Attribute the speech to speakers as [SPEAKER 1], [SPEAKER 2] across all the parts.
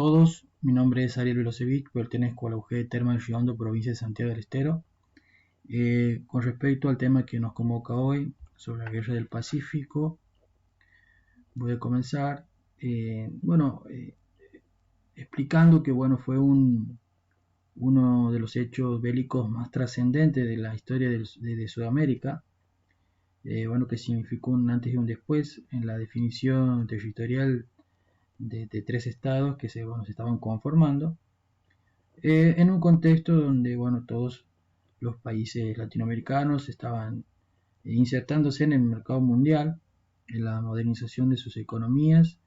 [SPEAKER 1] todos, mi nombre es Ariel Velocevic, pertenezco a la UG de Termas del Río Hondo, provincia de Santiago del Estero. Con respecto al tema que nos convoca hoy, sobre la guerra del Pacífico, voy a comenzar, explicando que fue uno de los hechos bélicos más trascendentes de la historia de Sudamérica, que significó un antes y un después en la definición territorial de tres estados que se estaban conformando, en un contexto donde todos los países latinoamericanos estaban insertándose en el mercado mundial, en la modernización de sus economías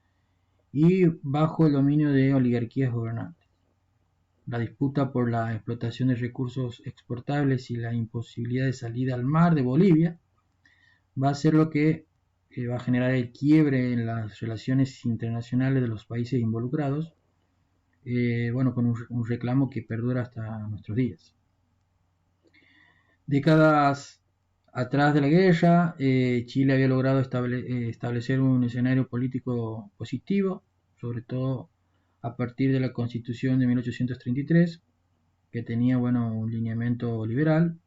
[SPEAKER 1] y bajo el dominio de oligarquías gobernantes. La disputa por la explotación de recursos exportables y la imposibilidad de salida al mar de Bolivia va a ser lo que va a generar el quiebre en las relaciones internacionales de los países involucrados, con un reclamo que perdura hasta nuestros días. Décadas atrás de la guerra, Chile había logrado establecer un escenario político positivo, sobre todo a partir de la Constitución de 1833, que tenía un lineamiento liberal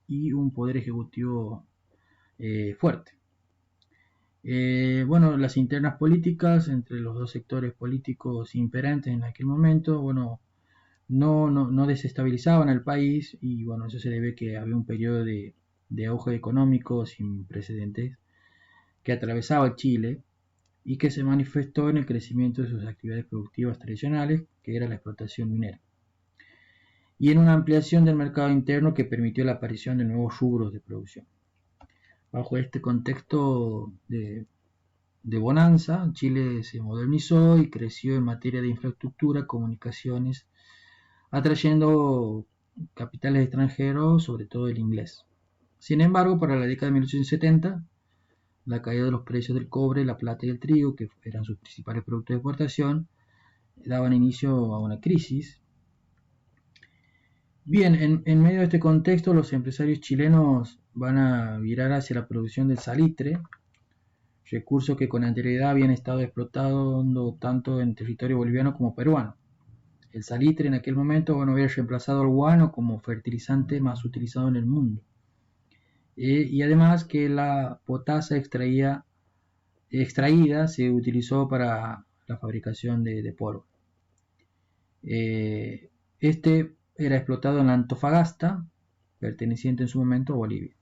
[SPEAKER 1] y un poder ejecutivo fuerte. Las internas políticas entre los dos sectores políticos imperantes en aquel momento, no desestabilizaban al país, y eso se debe a que había un periodo de auge económico sin precedentes que atravesaba Chile y que se manifestó en el crecimiento de sus actividades productivas tradicionales, que era la explotación minera, y en una ampliación del mercado interno que permitió la aparición de nuevos rubros de producción. Bajo este contexto de bonanza, Chile se modernizó y creció en materia de infraestructura, comunicaciones, atrayendo capitales extranjeros, sobre todo el inglés. Sin embargo, para la década de 1870, la caída de los precios del cobre, la plata y el trigo, que eran sus principales productos de exportación, daban inicio a una crisis. Bien, en medio de este contexto, los empresarios chilenos van a virar hacia la producción del salitre, recursos que con anterioridad habían estado explotando tanto en territorio boliviano como peruano. El salitre en aquel momento había reemplazado al guano como fertilizante más utilizado en el mundo. Y además que la potasa extraída se utilizó para la fabricación de polvo. Este era explotado en la Antofagasta, perteneciente en su momento a Bolivia.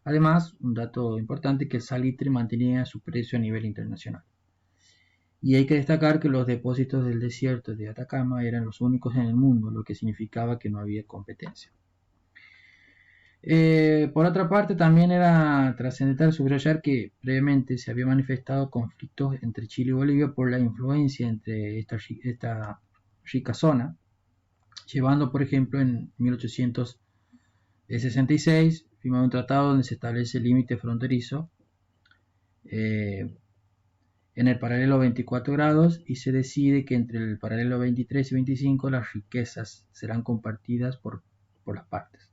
[SPEAKER 1] Además, un dato importante, que el salitre mantenía su precio a nivel internacional. Y hay que destacar que los depósitos del desierto de Atacama eran los únicos en el mundo, lo que significaba que no había competencia. Por otra parte, también era trascendental subrayar que previamente se había manifestado conflictos entre Chile y Bolivia por la influencia entre esta rica zona, llevando, por ejemplo, en 1866 firmado un tratado donde se establece el límite fronterizo en el paralelo 24 grados, y se decide que entre el paralelo 23 y 25 las riquezas serán compartidas por las partes.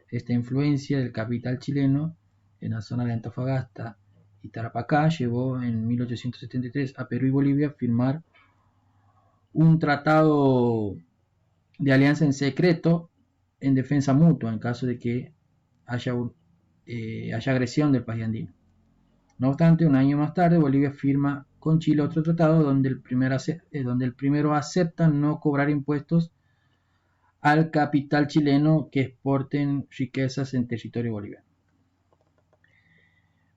[SPEAKER 1] Esta influencia del capital chileno en la zona de Antofagasta y Tarapacá llevó en 1873 a Perú y Bolivia a firmar un tratado de alianza en secreto en defensa mutua en caso de que haya agresión del país andino. No obstante, un año más tarde, Bolivia firma con Chile otro tratado donde el primero acepta no cobrar impuestos al capital chileno que exporten riquezas en territorio boliviano.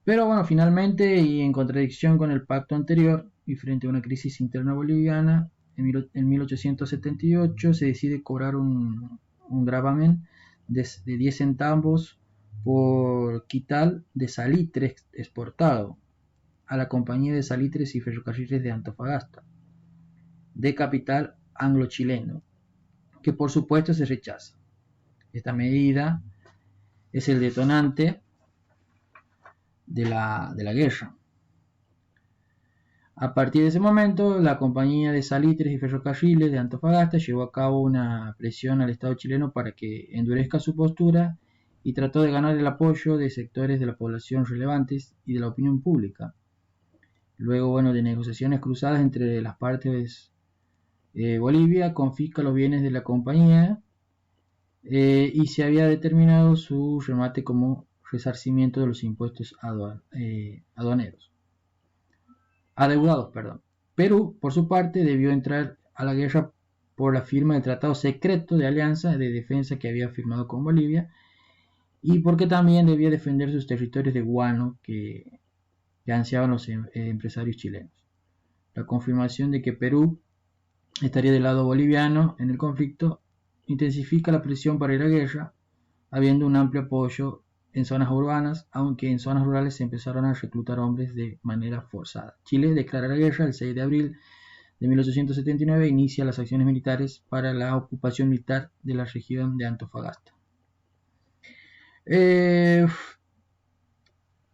[SPEAKER 1] Pero finalmente, y en contradicción con el pacto anterior y frente a una crisis interna boliviana, en 1878 se decide cobrar un gravamen de 10 centavos por quital de salitre exportado a la Compañía de Salitres y Ferrocarriles de Antofagasta, de capital anglo-chileno, que por supuesto se rechaza. Esta medida es el detonante de la guerra. A partir de ese momento, la Compañía de Salitres y Ferrocarriles de Antofagasta llevó a cabo una presión al Estado chileno para que endurezca su postura, y trató de ganar el apoyo de sectores de la población relevantes y de la opinión pública. Luego, de negociaciones cruzadas entre las partes Bolivia confisca los bienes de la compañía y se había determinado su remate como resarcimiento de los impuestos aduaneros. Adeudados, perdón. Perú, por su parte, debió entrar a la guerra por la firma del tratado secreto de alianza de defensa que había firmado con Bolivia y porque también debía defender sus territorios de guano que ansiaban los empresarios chilenos. La confirmación de que Perú estaría del lado boliviano en el conflicto intensifica la presión para ir a la guerra, habiendo un amplio apoyo en zonas urbanas, aunque en zonas rurales se empezaron a reclutar hombres de manera forzada. Chile declara la guerra el 6 de abril de 1879 e inicia las acciones militares para la ocupación militar de la región de Antofagasta.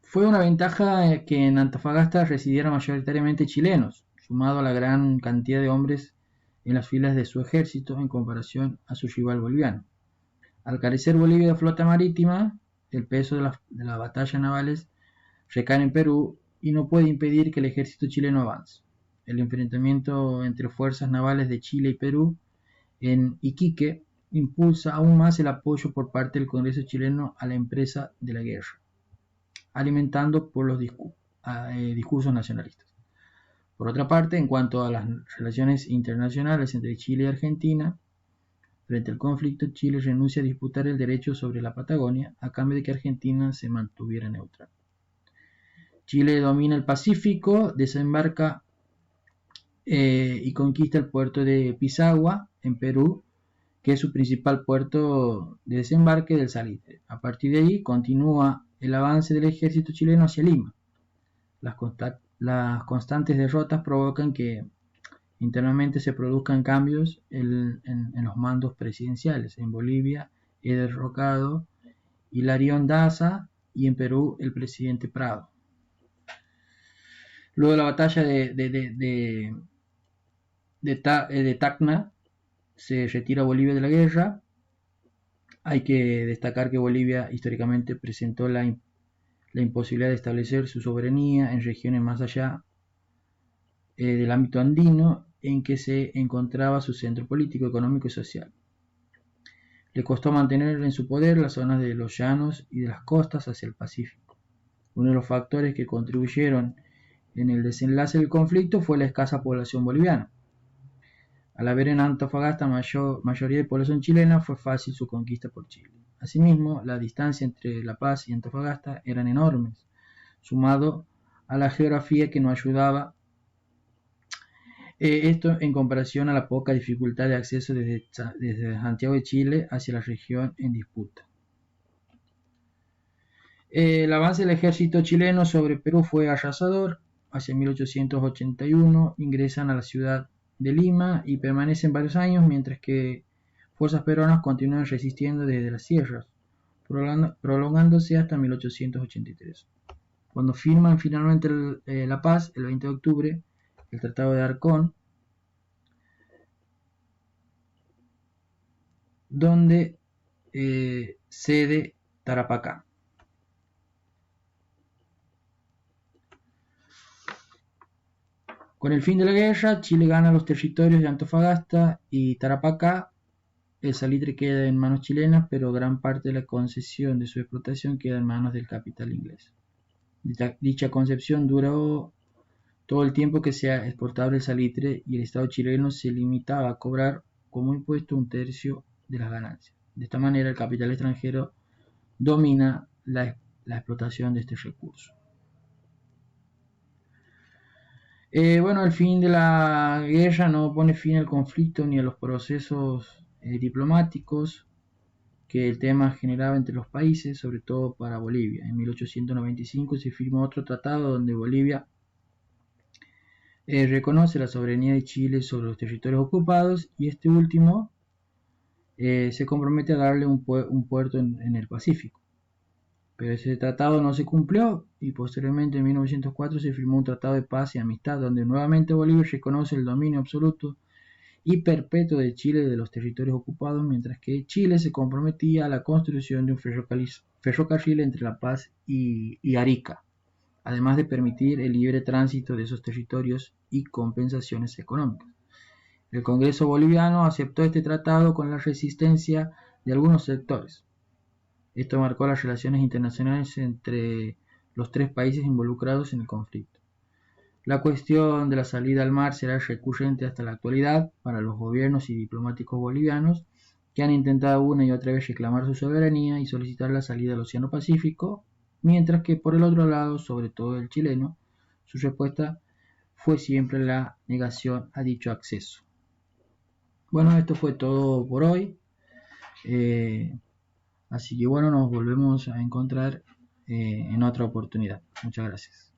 [SPEAKER 1] Fue una ventaja que en Antofagasta residieran mayoritariamente chilenos, sumado a la gran cantidad de hombres en las filas de su ejército en comparación a su rival boliviano. Al carecer Bolivia de flota marítima, el peso de las batallas navales recae en Perú y no puede impedir que el ejército chileno avance. El enfrentamiento entre fuerzas navales de Chile y Perú en Iquique impulsa aún más el apoyo por parte del Congreso chileno a la empresa de la guerra, alimentando por los discursos nacionalistas. Por otra parte, en cuanto a las relaciones internacionales entre Chile y Argentina, frente al conflicto, Chile renuncia a disputar el derecho sobre la Patagonia a cambio de que Argentina se mantuviera neutral. Chile domina el Pacífico, desembarca y conquista el puerto de Pisagua, en Perú, que es su principal puerto de desembarque del salitre. A partir de ahí continúa el avance del ejército chileno hacia Lima. Las constantes derrotas provocan que internamente se produzcan cambios en los mandos presidenciales. En Bolivia es derrocado Hilarión Daza y en Perú el presidente Prado. Luego de la batalla de Tacna se retira Bolivia de la guerra. Hay que destacar que Bolivia históricamente presentó la imposibilidad de establecer su soberanía en regiones más allá del ámbito andino en que se encontraba su centro político, económico y social. Le costó mantener en su poder las zonas de los llanos y de las costas hacia el Pacífico. Uno de los factores que contribuyeron en el desenlace del conflicto fue la escasa población boliviana. Al haber en Antofagasta mayoría de población chilena, fue fácil su conquista por Chile. Asimismo, la distancia entre La Paz y Antofagasta eran enormes, sumado a la geografía que no ayudaba. Esto en comparación a la poca dificultad de acceso desde Santiago de Chile hacia la región en disputa. El avance del ejército chileno sobre Perú fue arrasador. Hacia 1881 ingresan a la ciudad de Lima y permanecen varios años, mientras que fuerzas peruanas continúan resistiendo desde las sierras, prolongándose hasta 1883. Cuando firman finalmente la paz, el 20 de octubre, el Tratado de Arcón, donde cede Tarapacá. Con el fin de la guerra, Chile gana los territorios de Antofagasta y Tarapacá. El salitre queda en manos chilenas, pero gran parte de la concesión de su explotación queda en manos del capital inglés. Dicha concepción duró todo el tiempo que sea exportable el salitre y el Estado chileno se limitaba a cobrar como impuesto un tercio de las ganancias. De esta manera, el capital extranjero domina la explotación de este recurso. El fin de la guerra no pone fin al conflicto ni a los procesos diplomáticos que el tema generaba entre los países, sobre todo para Bolivia. En 1895 se firma otro tratado donde Bolivia reconoce la soberanía de Chile sobre los territorios ocupados y este último se compromete a darle un puerto en el Pacífico. Pero ese tratado no se cumplió y posteriormente en 1904 se firmó un tratado de paz y amistad donde nuevamente Bolivia reconoce el dominio absoluto y perpetuo de Chile de los territorios ocupados, mientras que Chile se comprometía a la construcción de un ferrocarril entre La Paz y Arica, además de permitir el libre tránsito de esos territorios y compensaciones económicas. El Congreso boliviano aceptó este tratado con la resistencia de algunos sectores. Esto marcó las relaciones internacionales entre los tres países involucrados en el conflicto. La cuestión de la salida al mar será recurrente hasta la actualidad para los gobiernos y diplomáticos bolivianos que han intentado una y otra vez reclamar su soberanía y solicitar la salida al Océano Pacífico, mientras que por el otro lado, sobre todo el chileno, su respuesta fue siempre la negación a dicho acceso. Bueno, esto fue todo por hoy. Así que bueno, nos volvemos a encontrar en otra oportunidad. Muchas gracias.